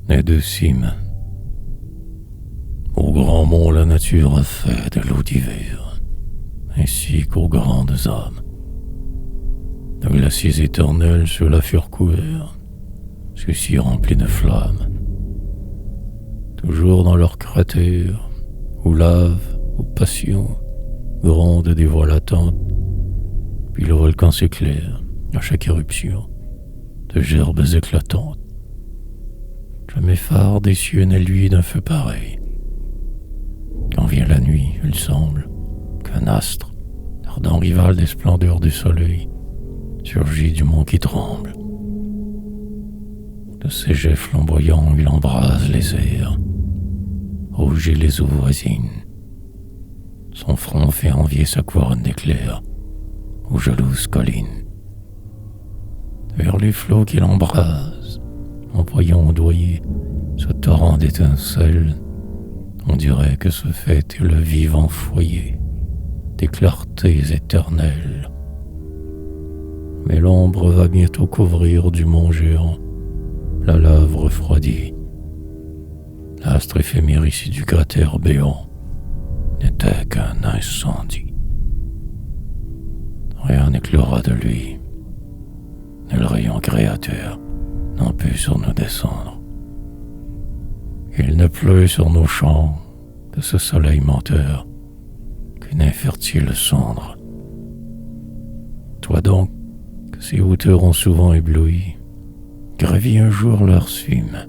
et de cimes. Au grand mont, la nature a fait de l'eau d'hiver, ainsi qu'aux grandes âmes. De glaciers éternels ceux-là furent couverts, ceux-ci remplis de flammes. Toujours dans leur cratère, où lave, où passion, gronde des voix latentes, puis le volcan s'éclaire à chaque éruption de gerbes éclatantes. Jamais phare des cieux n'est lui d'un feu pareil. Quand vient la nuit, il semble qu'un astre, ardent rival des splendeurs du soleil, surgit du mont qui tremble. De ses jets flamboyants, il embrase les airs, rougit les eaux voisines. Son front fait envier sa couronne d'éclairs aux jalouses collines. Vers les flots qu'il embrase, employant au doyer ce torrent d'étincelles, on dirait que ce fait est le vivant foyer des clartés éternelles. Mais l'ombre va bientôt couvrir du mont géant la lave refroidie. L'astre éphémère ici du cratère béant n'était qu'un incendie. Rien n'éclaira de lui, et le rayon créateur n'en peut sur nous descendre. Il ne pleut sur nos champs de ce soleil menteur qu'une infertile cendre. Toi donc, que ces hauteurs ont souvent ébloui, gravis un jour leur cime.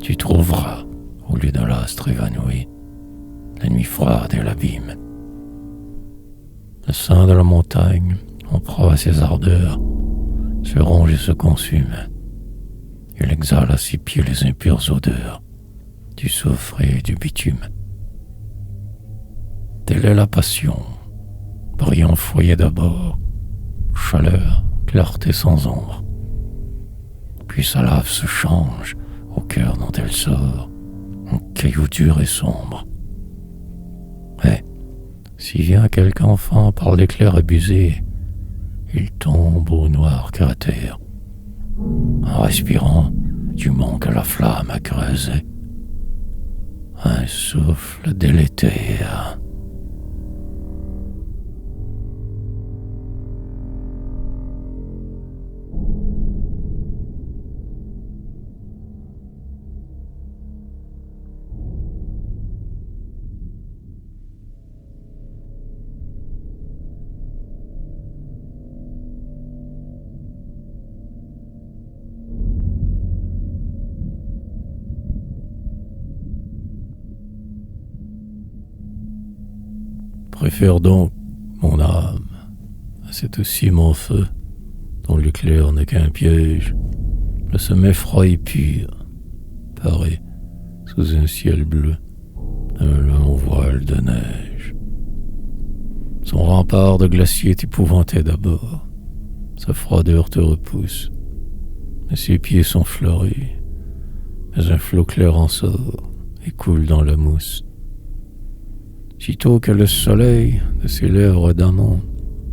Tu trouveras, au lieu de l'astre évanoui, la nuit froide et l'abîme. Le sein de la montagne, en proie à ses ardeurs, se ronge et se consume. Il exhale à ses pieds les impures odeurs du soufre et du bitume. Telle est la passion, brillant foyer d'abord, chaleur, clarté sans ombre. Puis sa lave se change au cœur dont elle sort, en caillou dur et sombre. Mais si vient quelque enfant par l'éclair abusé, il tombe au noir cratère, en respirant du mont que la flamme a creusé. Un souffle délétère. Préfère donc, mon âme, à cet ciment feu, dont l'éclair n'est qu'un piège, le sommet froid et pur, paré sous un ciel bleu, un long voile de neige. Son rempart de glacier t'épouvantait d'abord, sa froideur te repousse, mais ses pieds sont fleurés, mais un flot clair en sort et coule dans la mousse. Sitôt que le soleil de ses lèvres d'amant,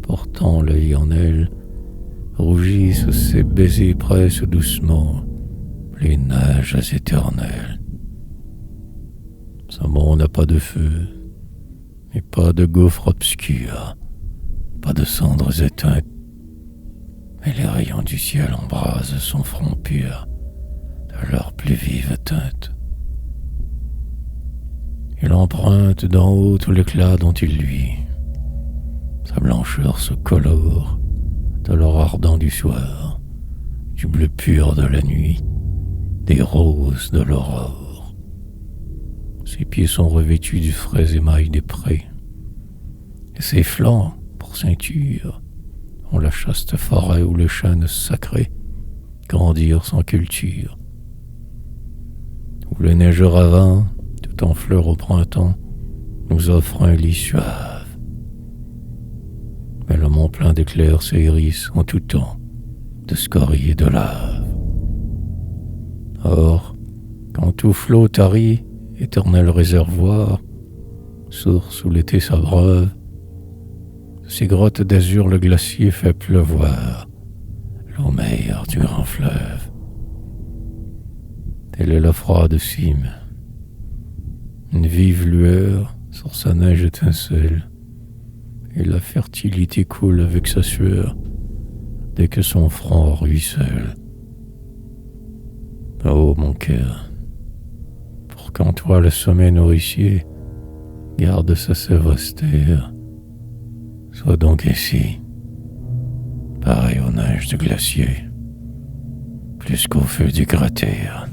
portant l'œil en elle, rougit sous ses baisers presse doucement les neiges éternelles. Sa mort n'a pas de feu, et pas de gouffre obscur, pas de cendres éteintes, mais les rayons du ciel embrasent son front pur de leur plus vive teinte. Il emprunte d'en haut tout l'éclat dont il luit. Sa blancheur se colore de l'or ardent du soir, du bleu pur de la nuit, des roses de l'aurore. Ses pieds sont revêtus du frais émail des prés, et ses flancs, pour ceinture, ont la chaste forêt où les chênes sacrés grandirent sans culture, où le neige ravin, tout en fleurs au printemps, nous offre un lit suave. Mais le mont plein d'éclairs s'hérisse en tout temps de scories et de lave. Or, quand tout flot tarit, éternel réservoir, source où l'été s'abreuve, de ces grottes d'azur le glacier fait pleuvoir l'eau meilleure du grand fleuve. Elle est la froide cime. Une vive lueur sur sa neige étincelle, et la fertilité coule avec sa sueur dès que son front ruisselle. Oh mon cœur, pour qu'en toi le sommet nourricier garde sa sève austère, sois donc ici, pareil aux neiges du glacier, plus qu'au feu du cratère.